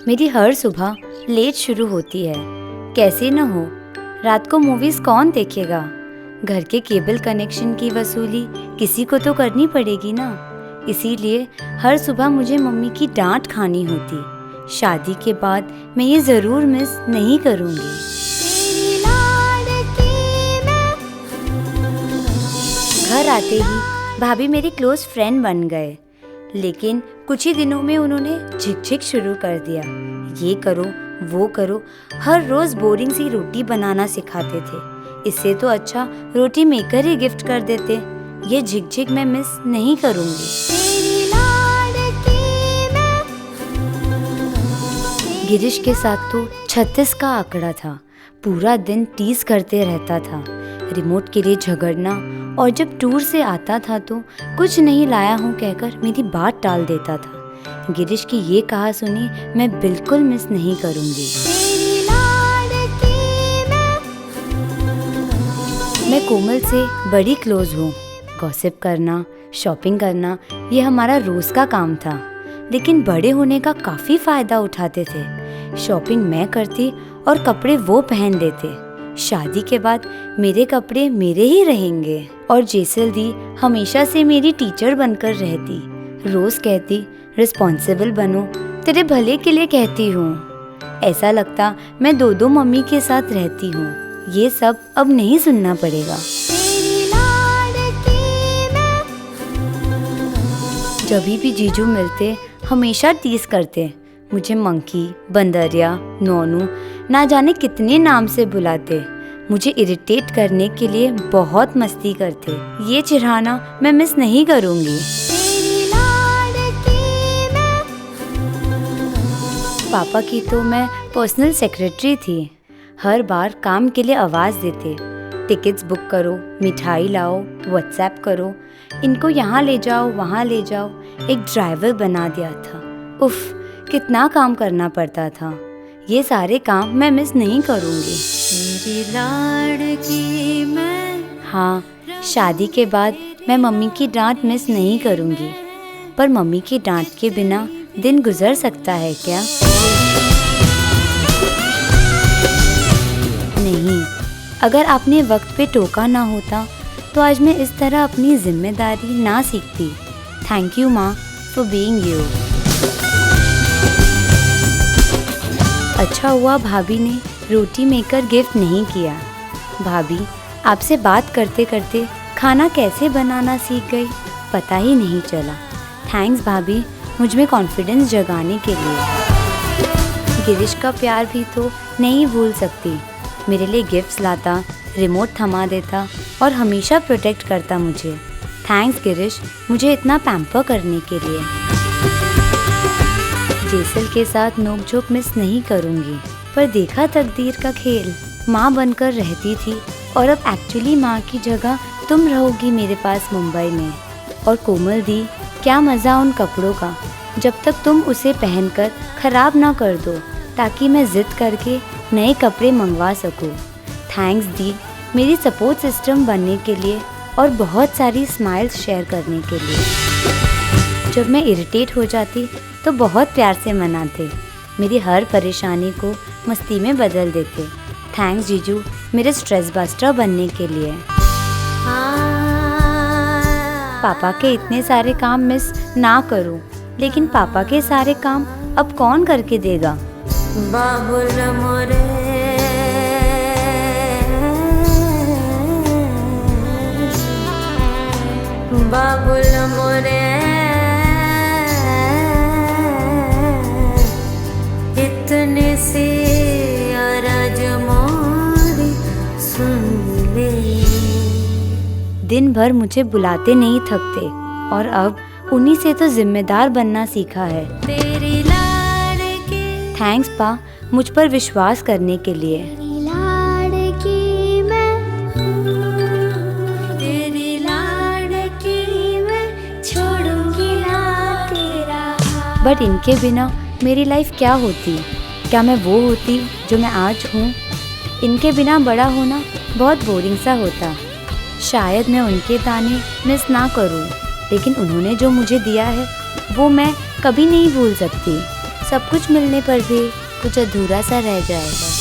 मेरी हर सुबह लेट शुरू होती है। कैसे न हो, रात को मूवीज कौन देखेगा? घर के केबल कनेक्शन की वसूली किसी को तो करनी पड़ेगी ना। इसीलिए हर सुबह मुझे मम्मी की डांट खानी होती। शादी के बाद मैं ये ज़रूर मिस नहीं करूँगी। घर आते ही भाभी मेरी क्लोज फ्रेंड बन गए, लेकिन कुछ ही दिनों में उन्होंने झिकझिक शुरू कर दिया। ये करो वो करो, हर रोज बोरिंग सी रोटी बनाना सिखाते थे। इससे तो अच्छा रोटी मेकर ही गिफ्ट कर देते। ये झिकझिक मैं मिस नहीं करूँगी। गिरीश के साथ तो 36 का आंकड़ा था। पूरा दिन टीज करते रहता था, रिमोट के लिए झगड़ना, और जब टूर से आता था तो कुछ नहीं लाया हूँ कहकर मेरी बात टाल देता था। गिरीश की ये कहा सुनी मैं बिल्कुल मिस नहीं करूँगी। मैं कोमल से बड़ी क्लोज हूँ। गॉसिप करना, शॉपिंग करना ये हमारा रोज का काम था, लेकिन बड़े होने का काफ़ी फ़ायदा उठाते थे। शॉपिंग मैं करती और कपड़े वो पहन लेते। शादी के बाद मेरे कपड़े मेरे ही रहेंगे। और जेसल दी हमेशा से मेरी टीचर बनकर रहती। रोज़ कहती रिस्पॉन्सिबल बनो, तेरे भले के लिए कहती हूँ। ऐसा लगता मैं दो मम्मी के साथ रहती हूँ। ये सब अब नहीं सुनना पड़ेगा। जब भी जीजू मिलते हमेशा टीज करते। मुझे मंकी, बंदरिया, नोनू ना जाने कितने नाम से बुलाते। मुझे इरिटेट करने के लिए बहुत मस्ती करते। ये चिढ़ाना मैं मिस नहीं करूँगी। पापा की तो मैं पर्सनल सेक्रेटरी थी। हर बार काम के लिए आवाज़ देते। टिकट्स बुक करो, मिठाई लाओ, व्हाट्सएप करो, इनको यहाँ ले जाओ वहाँ ले जाओ। एक ड्राइवर बना दिया था। उफ, कितना काम करना पड़ता था। ये सारे काम मैं मिस नहीं करूँगी। मेरी लाडकी मैं। हाँ, शादी के बाद मैं मम्मी की डांट मिस नहीं करूँगी। पर मम्मी की डांट के बिना दिन गुजर सकता है क्या? नहीं, अगर आपने वक्त पे टोका ना होता तो आज मैं इस तरह अपनी जिम्मेदारी ना सीखती। थैंक यू माँ फॉर बीइंग यू। अच्छा हुआ भाभी ने रोटी मेकर गिफ्ट नहीं किया। भाभी, आपसे बात करते करते खाना कैसे बनाना सीख गई, पता ही नहीं चला। थैंक्स भाभी, मुझ में कॉन्फिडेंस जगाने के लिए। गिरीश का प्यार भी तो नहीं भूल सकती। मेरे लिए गिफ्ट्स लाता, रिमोट थमा देता और हमेशा प्रोटेक्ट करता मुझे। थैंक्स गिरीश, मुझे इतना पैम्पर करने के लिए। जेसल के साथ नोकझोंक मिस नहीं करूँगी, पर देखा तकदीर का खेल। माँ बनकर रहती थी और अब एक्चुअली माँ की जगह तुम रहोगी मेरे पास मुंबई में। और कोमल दी, क्या मज़ा उन कपड़ों का, जब तक तुम उसे पहनकर ख़राब ना कर दो, ताकि मैं ज़िद करके नए कपड़े मंगवा सकूँ। थैंक्स दी, मेरी सपोर्ट सिस्टम बनने के लिए और बहुत सारी स्माइल्स शेयर करने के लिए। जब मैं इरिटेट हो जाती तो बहुत प्यार से मनाते। मेरी हर परेशानी को मस्ती में बदल देते। थैंक्स जीजू, मेरे स्ट्रेस बस्टर बनने के लिए। पापा के इतने सारे काम मिस ना करूं, लेकिन पापा के सारे काम अब कौन करके देगा? बाबुल मोरे, बाबुल मोरे, इतने से अरज मोरी सुन ले। दिन भर मुझे बुलाते नहीं थकते और अब उन्हीं से तो जिम्मेदार बनना सीखा है। तेरी लाडकी। थैंक्स पा, मुझ पर विश्वास करने के लिए। बट इनके बिना मेरी लाइफ क्या होती? क्या मैं वो होती जो मैं आज हूँ? इनके बिना बड़ा होना बहुत बोरिंग सा होता। शायद मैं उनके ताने मिस ना करूँ, लेकिन उन्होंने जो मुझे दिया है वो मैं कभी नहीं भूल सकती। सब कुछ मिलने पर भी कुछ अधूरा सा रह जाएगा।